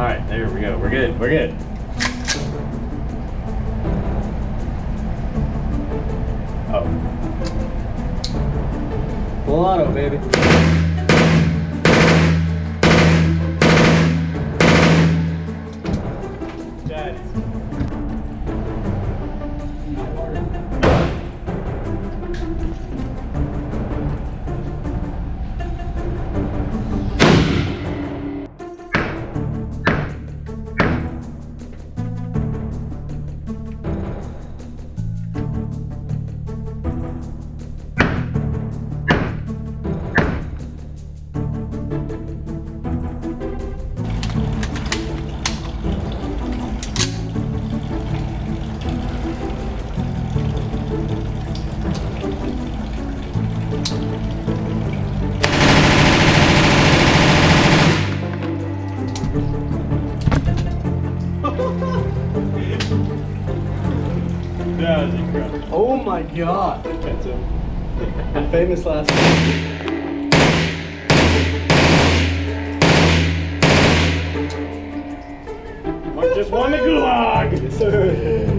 right, there we go. We're good. We're good. Oh. Full auto, baby. Daddy. That was incredible. Oh my god. That's him. Famous last name. I just won the gulag. Yes, sir.